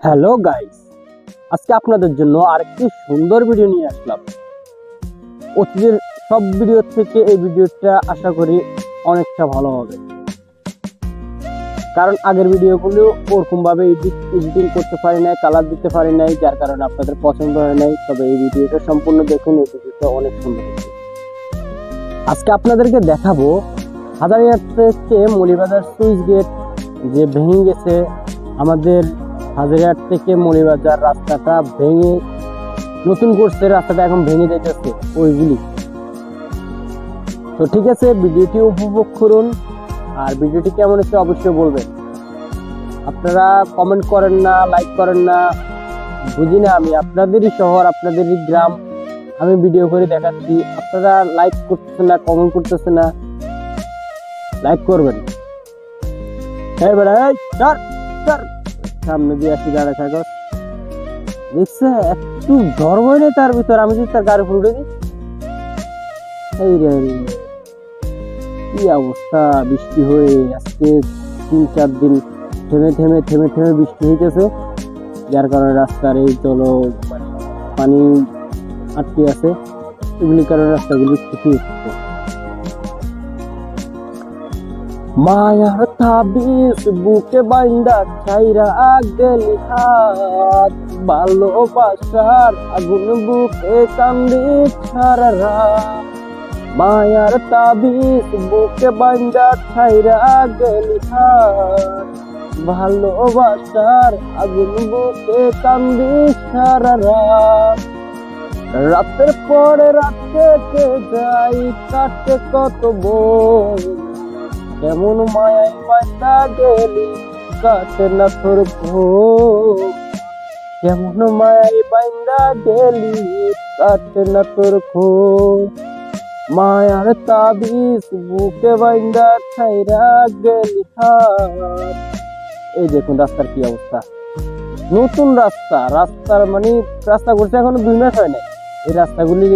Hello guys, আজকে আপনাদের জন্য আরেকটি সুন্দর ভিডিও নিয়ে আসলাম। অতীতের সব ভিডিও থেকে এই ভিডিওটা আশা করি অনেকটা ভালো হবে, কারণ আগের ভিডিওগুলো ওরকম ভাবে এডিটিং করতে পারি নাই, কালার দিতে পারি নাই, যার কারণে আপনাদের পছন্দ হয় নাই। তবে এই ভিডিওটা সম্পূর্ণ দেখুন, এই ভিডিওটা অনেক সুন্দর হয়েছে। আজকে আপনাদেরকে দেখাবো হাজারিহাট থেকে মৌলিবাজার সুইচ গেট যে ভেঙে গেছে। আমাদের হাজারিহাট থেকে মৌলিবাজার রাস্তাটা ভেঙে নতুন করছে, রাস্তাটা এখন ভেঙে যাইতেছে ওইগুলি। তো ঠিক আছে, ভিডিওটি উপভোগ করুন, আর ভিডিওটি কেমন হচ্ছে অবশ্যই বলবেন। আপনারা কমেন্ট করেন না, লাইক করেন না, বুঝি না আমি। আপনাদেরই শহর, আপনাদেরই গ্রাম, আমি ভিডিও করে দেখাচ্ছি, আপনারা লাইক করতেছেন না, কমেন্ট করতেছেন না। লাইক করবেন। এই বেড়া, এই চল চল, সামনে দিয়ে আসি, দাঁড়া থাকো। দেখছে একটু ধর্মই নেই তার ভিতর, আমি যদি তার গাড়ি উপর উঠে দিই। এই রে, কি অবস্থা! বৃষ্টি হয়ে আজকে 3-4 দিন থেমে থেমে থেমে থেমে বৃষ্টি হইতেছে, যার কারণে রাস্তার এই পানি আটকে আছে। এগুলির কারণে রাস্তাগুলি ক্ষতি হচ্ছে। মায়ার তাবিজ বুকে বাইন্দা ছাইরা গেলি হাত, ভালোবাসার আগুন বুকে কান্দি সারা রাত। মায়ার তাবিজ বুকে বাইন্দা ছাইরা গেলি হাত, ভালোবাসার আগুন বুকে কান্দি সারা রাত। রাতের পরে রাত কেটে যাই, কাটে কত বই, কেমন মায়ায় বাইন্দা গেলি, কাটে না তোর ঘুম। কেমন মায়ায় বাইন্দা গেলি, কাটে না তোর ঘুম। মায়ার তাবিজ বুকে বাইন্দা ছাইরা গেলি হাত। এই দেখুন রাস্তার কি অবস্থা। নতুন রাস্তার মানে রাস্তা করছে এখনো 2 মাস হয় নাই। এই রাস্তাগুলির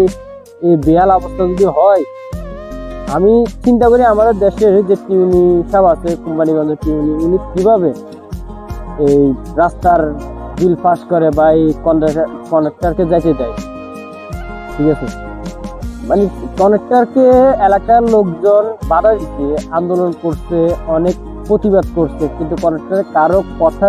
এই বেহাল অবস্থা যদি হয়, আমি চিন্তা করি আমাদের দেশের যে টিউনি সব আছে, কোম্পানিগঞ্জের টিউনি, উনি কিভাবে এই রাস্তার বিল পাস করে বা এই কন্ট্রাক্টরকে যাইতে দেয়। ঠিক আছে, মানে কন্ট্রাক্টরকে এলাকার লোকজন বাধা দিচ্ছে, আন্দোলন করছে, অনেক প্রতিবাদ করছে, কিন্তু কন্ট্রাক্টর কারো কথা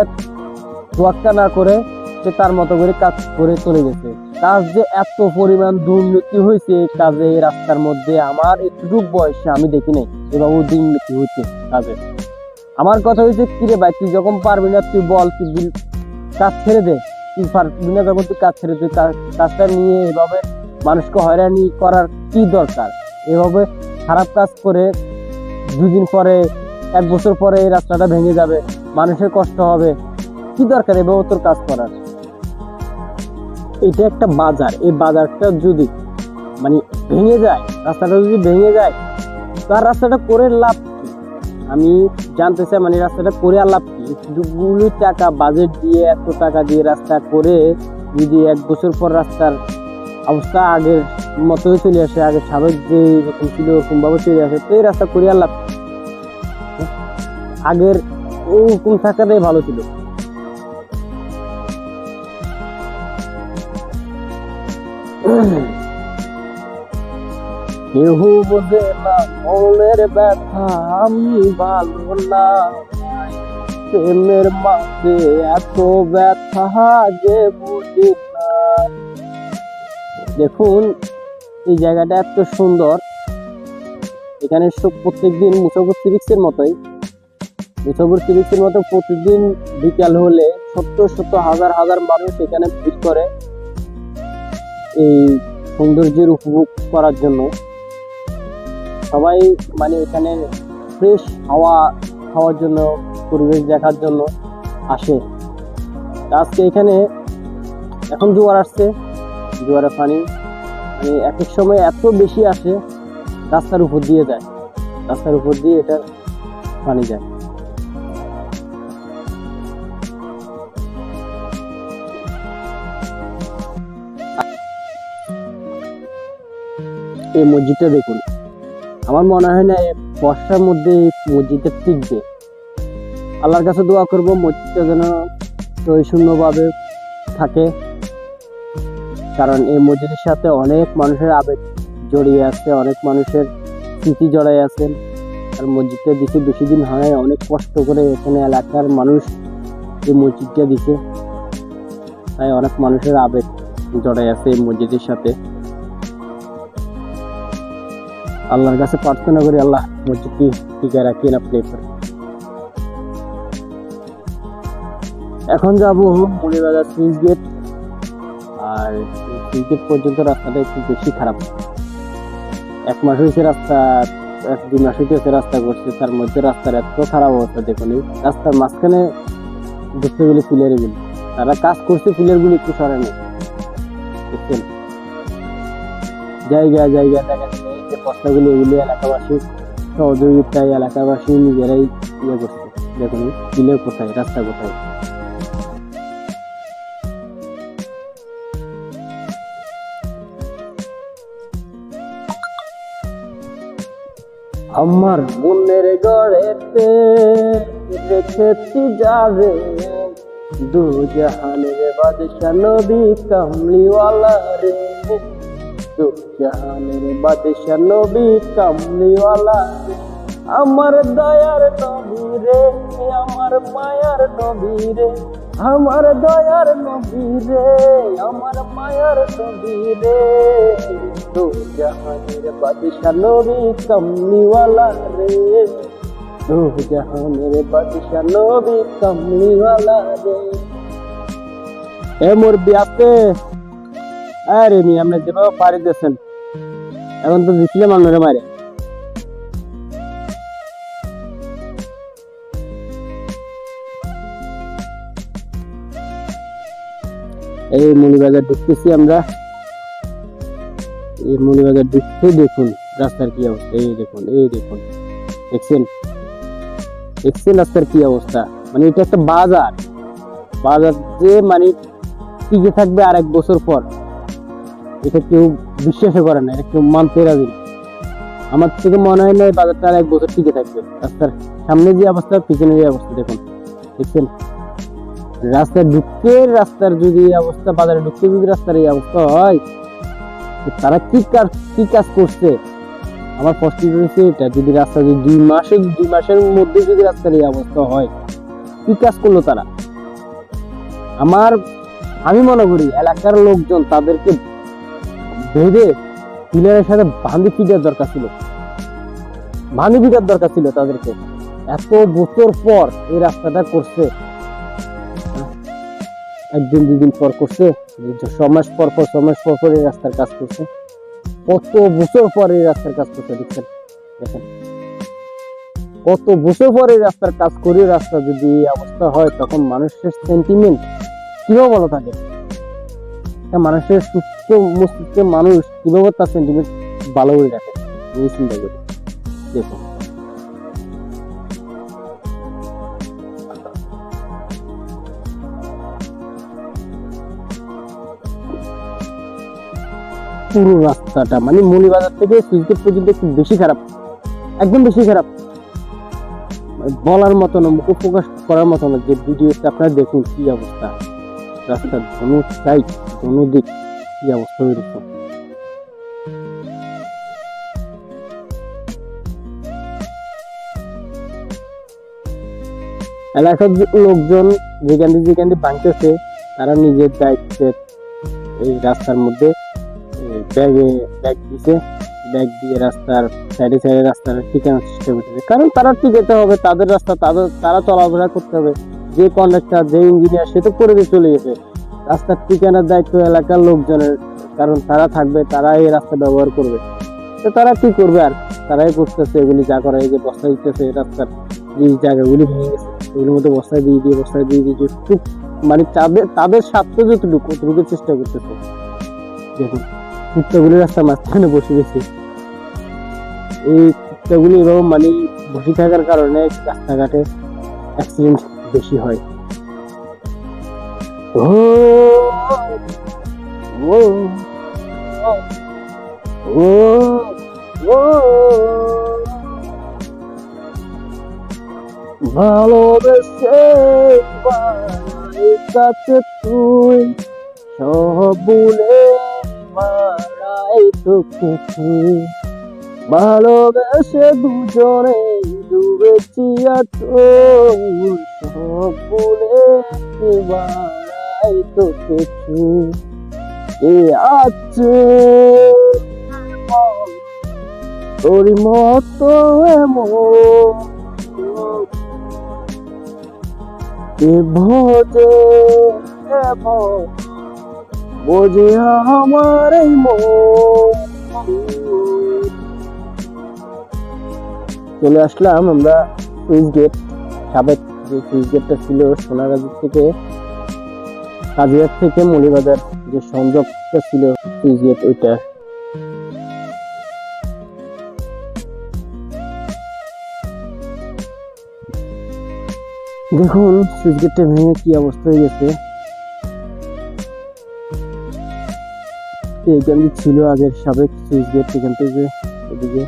তোয়াক্কা না করে সে তার মতো করে কাজ করে চলে গেছে। কাজ যে এত পরিমাণ দুর্নীতি হয়েছে এই কাজে, এই রাস্তার মধ্যে আমার এতটুকু বয়সে আমি দেখি নাই এভাবে দুর্নীতি হচ্ছে কাজে। আমার কথা হয়েছে, কিরে ভাই, তুই যখন পারবি না তুই বল, তুই কাজ ছেড়ে দে। তুই পারবি না যখন তুই কাজ ছেড়ে দে। কাজটা নিয়ে এভাবে মানুষকে হয়রানি করার কি দরকার? এভাবে খারাপ কাজ করে 2 দিন পরে, 1 বছর পরে এই রাস্তাটা ভেঙে যাবে, মানুষের কষ্ট হবে, কি দরকার এভাবে তোর কাজ করার? এটা একটা বাজার, এই বাজারটা যদি মানে ভেঙে যায়, রাস্তাটা যদি ভেঙে যায়, তার রাস্তাটা করে লাভ কি? আমি জানতে চাই, মানে রাস্তাটা করে আর লাভ কি? এতগুলো টাকা বাজেট দিয়ে, এত টাকা দিয়ে রাস্তা করে যদি 1 বছর পর রাস্তার অবস্থা আগের মতোই চলে আসে, আগে স্বাভাবিক যে রকম ছিল ওরকম ভাবে চলে আসে, তো এই রাস্তা করে আর লাভ কি? আগের ওরকম থাকাটাই ভালো ছিল। কেউ বোঝে না মনের ব্যথা, আমি ভালো না, প্রেমের মাঝে এত ব্যথা যে বুঝি না। দেখুন এই জায়গাটা এত সুন্দর, এখানে প্রত্যেকদিন মুসাফর সিভিক্সের মতো প্রতিদিন বিকাল হলে শত হাজার হাজার মানুষ এখানে ভিড় করে এই সৌন্দর্যের উপভোগ করার জন্য। সবাই মানে এখানে ফ্রেশ হাওয়া খাওয়ার জন্য, পরিবেশ দেখার জন্য আসে। আজকে এখানে এখন জোয়ার আসছে, জোয়ারের পানি মানে এক এক সময় এত বেশি আসে, রাস্তার উপর দিয়ে যায়, রাস্তার উপর দিয়ে এটা পানি যায়। এই মসজিদটা দেখুন, আমার মনে হয় না বর্ষার মধ্যে মসজিদটা টিকবে। আল্লাহর কাছে দোয়া করব মসজিদটা যেন সহিষ্ণুভাবে থাকে, কারণ এই মসজিদের সাথে অনেক মানুষের আবেগ জড়িয়ে আছে, অনেক মানুষের স্মৃতি জড়াই আছেন। আর মসজিদটা দিছে বেশি দিন হয়, অনেক কষ্ট করে এখানে এলাকার মানুষ এই মসজিদটা দিছে, তাই অনেক মানুষের আবেগ জড়াই আছে এই মসজিদের সাথে। আল্লাহর কাছে প্রার্থনা করি আল্লাহ মসজিদটি টিকে রাখিয়ে না প্লে করে। এখন যাবো মৌলভীবাজার সুইচ গেট। আর সুইচ গেট পর্যন্ত রাস্তাটা একটু বেশি খারাপ। 1 মাস হয়েছে রাস্তা, 1-2 মাস হয়েছে রাস্তা করছে, তার মধ্যে রাস্তার এত খারাপ অবস্থা দেখুন। রাস্তার মাঝখানে দেখতে গেলে পিলার গুলি তারা কাজ করছে, পিলার গুলি একটু সরে নেই, দেখছেন জায়গা জায়গা দেখা যায় যে বস্তাগুলি, এগুলি এলাকাবাসীর সহযোগিতায় এলাকাবাসী নিজেরাই ইয়ে করছে। দেখুন পিলার কোথায়, রাস্তা কোথায়। আমার মনের গড়েতে রেখেছি যারে, দু জাহানের বাদশা নবী কামলিওয়ালা রে, দু জাহানের বাদশা নবী কামলিওয়ালা রে। আমার দয়ার নবী রে, আমার মায়ার নবী রে, আমার দয়ার নবী রে, আমার মায়ার নবী রে, দু জাহানের বাদশা নবী কামলিওয়ালা রে, দু জাহানের বাদশা নবী কামলিওয়ালা রে। এ মোর বিয়াতে আরে নি আমরা যেভাবে পারি দিয়েছেন, এখন তো দিছিলে মানুষের মারে। এই মৌলভীবাজার ঢুকতেছি আমরা। এই মৌলভীবাজার ঢুকতে দেখুন রাস্তার কি অবস্থা, এই দেখুন, এই দেখুন, দেখছেন দেখছেন রাস্তার কি অবস্থা। মানে এটা একটা বাজার, বাজার যে মানে টিকে থাকবে আর 1 বছর পর, এটা কেউ বিশ্বাস করে না, এটা কেউ মানতে রাজি না। আমার থেকে মনে হয় না এই বাজারটা আর 1 বছর টিকে থাকবে। রাস্তার সামনে যে অবস্থা, পিছনে যে অবস্থা দেখুন, দেখছেন রাস্তায় ঢুকতে, রাস্তার যদি অবস্থা, বাজারে ঢুকতে যদি রাস্তার এই অবস্থা হয়, তারা কি কাজ করছে। আমার প্রশ্ন হচ্ছে এটা, যদি রাস্তা যদি 2 মাসের মধ্যে যদি রাস্তার এই অবস্থা হয়, কি কাজ করলো তারা। আমি মনে করি এলাকার লোকজন তাদেরকে বেঁধে পিলারের সাথে বাঁধি পিটার দরকার ছিল তাদেরকে। এত বছর পর এই রাস্তাটা করছে, 1-2 দিন পর করছে, 6 মাস পর এই রাস্তার কাজ করছে, কত বছর পর এই রাস্তার কাজ করছে। দেখছেন, দেখেন কত বছর পর এই রাস্তার কাজ করে রাস্তা যদি এই অবস্থা হয়, তখন মানুষের সেন্টিমেন্ট কিভাবে ভালো থাকে। মানুষের সুস্থ মস্তিষ্কে মানুষ কিভাবে তার সেন্টিমেন্ট ভালো করে রাখে, এই চিন্তা করি। দেখুন পুরো রাস্তাটা মানে মৌলভীবাজার থেকে সুইচগেট পর্যন্ত একটু বেশি খারাপ, একদম বেশি খারাপ, বলার মতো না, মুখে প্রকাশ করার মতো না। যে ভিডিওটা আপনারা দেখুন কি অবস্থা, রাস্তার দিক কি অবস্থা হয়েছে। এলাকার লোকজন যেখান দিয়ে ভাঙতেছে, তারা নিজের দায়িত্বে এই রাস্তার মধ্যে ব্যাগ দিয়ে রাস্তার সাইডে রাস্তার টিকানোর চেষ্টা করতেছে, কারণ তারা টিকাতে হবে, তাদের রাস্তা তারা চলাফেরা করতে হবে। যে কন্ডাক্টর, যে ইঞ্জিনিয়ার, সে তো করে দিয়ে চলে গেছে। রাস্তার ঠিকানার দায়িত্ব এলাকার লোকজনের, কারণ তারা থাকবে, তারা এই রাস্তা ব্যবহার করবে। তো তারা কি করবে, আর তারাই করতেছে এগুলি যা করে। এই যে বস্তা দিতেছে, রাস্তার যে জায়গাগুলি ভেঙে গেছে ওগুলির মধ্যে বস্তা দিয়ে মানে তাদের স্বার্থ যতটুকু চেষ্টা করতেছে। দেখুন কুত্তাগুলি রাস্তার মাঝখানে বসে গেছে। এই কুত্তাগুলি এভাবে মানে বসে থাকার কারণে রাস্তাঘাটে অ্যাক্সিডেন্ট বেশি হয়। ভালোবেসে কাছে তুই, সব ভুলে মারাই তোকে তুই, ভালোবেসে দুজনে ডুবেছি আটল, সব ভুলে মারাই তোকে তুই। এ আছে তোর মতো এমন কে ভোজে এমন বোঝে আমার এই মন। চলে আসলাম আমরা সুইচ গেট, সাবেক যে সুইচ গেটটা ছিল সোনাগাজী থেকে কাজিয়ার থেকে মৌলিবাজার যে সংযোগটা ছিল সুইচ গেট ওইটা। দেখুন সুইচ গেটটা ভেঙে কি অবস্থা হয়ে গেছে। এখান ছিল আগের সাবেক সুইচ গেট, এখান থেকে এদিকে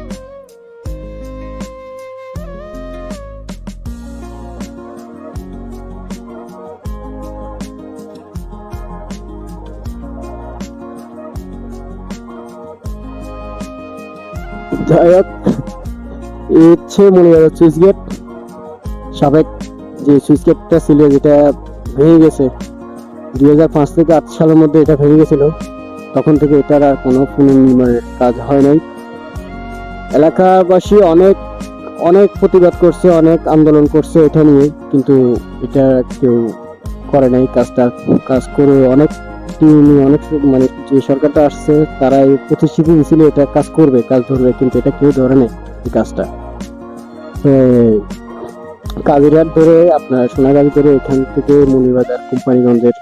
যাই হোক এই হচ্ছে মৌলিবাজার সুইচ গেট। সাবেক যে সুইচ গেটটা ছিল যেটা ভেঙে গেছে 2005 থেকে 8 সালের মধ্যে এটা ভেঙে গেছিল, তখন থেকে এটার আর কোনো পুনর্নির্মাণের কাজ হয় নাই। এলাকাবাসী অনেক অনেক প্রতিবাদ করছে, অনেক আন্দোলন করছে এটা নিয়ে, কিন্তু এটা কেউ করে নাই কাজটা। কাজ করে অনেক অনেক মানে যে সরকারটা আসছে তারা এই প্রতিশ্রুতি দিয়েছিল এটা কাজ করবে, কাজ ধরবে, কিন্তু এটা কেউ ধরে নেই এই কাজটা। কাজিরহাট ধরে আপনার সোনাগাজী ধরে এখান থেকে মৌলভীবাজার কোম্পানিগঞ্জের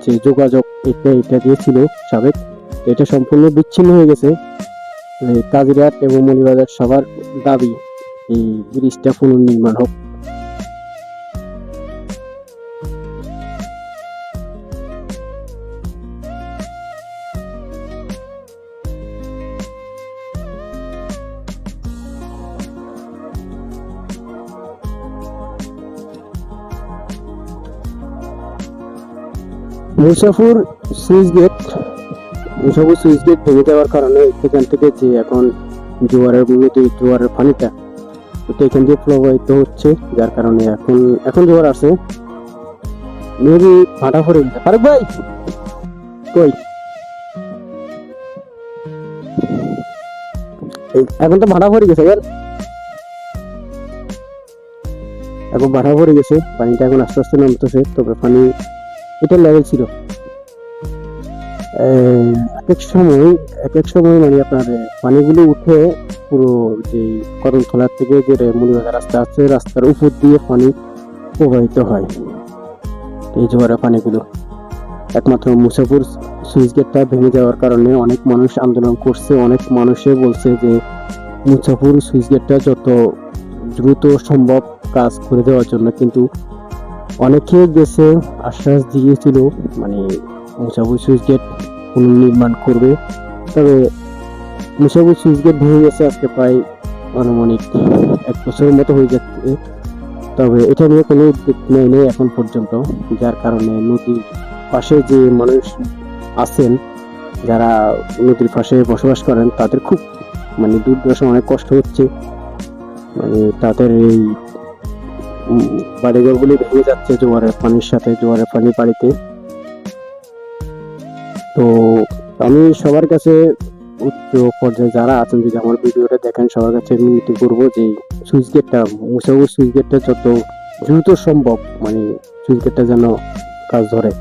যে যোগাযোগ এটা দিয়েছিল সাবেক, এটা সম্পূর্ণ বিচ্ছিন্ন হয়ে গেছে। কাজিরহাট এবং মৌলভীবাজার সবার দাবি এই ব্রিজটা পুনর্নির্মাণ হোক। মুসাফুর সুইচ গেট ভেঙে যাওয়ার কারণে এখান থেকে যে এখন জোয়ারের পানিটা এখান দিয়ে প্রবাহিত হচ্ছে, যার কারণে এখন জোয়ার আছে মেবি ভাটা পড়ে গেছে। ফারুক ভাই কই, এখন তো ভাটা পড়ে গেছে, এখন ভাটা পড়ে গেছে, পানিটা এখন আস্তে আস্তে নামতেছে। তবে পানি এটা লেভেল ছিল এক এক সময় মানে আপনার পানিগুলো উঠে পুরো যে কদমতলার থেকে যে মৌলভীবাজার রাস্তা আছে রাস্তার উপর দিয়ে পানি প্রবাহিত হয় এই জোয়ারের পানিগুলো। একমাত্র মুসাফুর সুইচ গেটটা ভেঙে যাওয়ার কারণে অনেক মানুষ আন্দোলন করছে, অনেক মানুষে বলছে যে মুসাফুর সুইচ গেটটা যত দ্রুত সম্ভব কাজ করে দেওয়ার জন্য, কিন্তু অনেকে গেছে আশ্বাস দিয়েছিল মানে মুসাফুর সুইচ গেট পুনর্নির্মাণ করবে। তবে মুসাফুর সুইচ গেট ভেঙে গেছে আজকে প্রায় আনুমানিক 1 বছরের মতো হয়ে যাচ্ছে, তবে এটা নিয়ে কোনো উদ্যোগ নেই এখন পর্যন্ত, যার কারণে নদীর পাশে যে মানুষ আছেন যারা নদীর পাশে বসবাস করেন তাদের খুব মানে দুর্দশা, অনেক কষ্ট হচ্ছে। মানে তাদের এই বাড়িঘরগুলি ভেঙে যাচ্ছে জোয়ারের পানির সাথে, জোয়ারের পানি বাড়িতে। তো আমি সবার কাছে উচ্চ পর্যায়ে যারা আছেন যদি আমার ভিডিওটা দেখেন সবার কাছে বিনতি করবো যে সুইচ গেটটা মুসাফুর সুইচ গেটটা যত দ্রুত সম্ভব মানে সুইচ গেটটা যেন কাজ ধরে।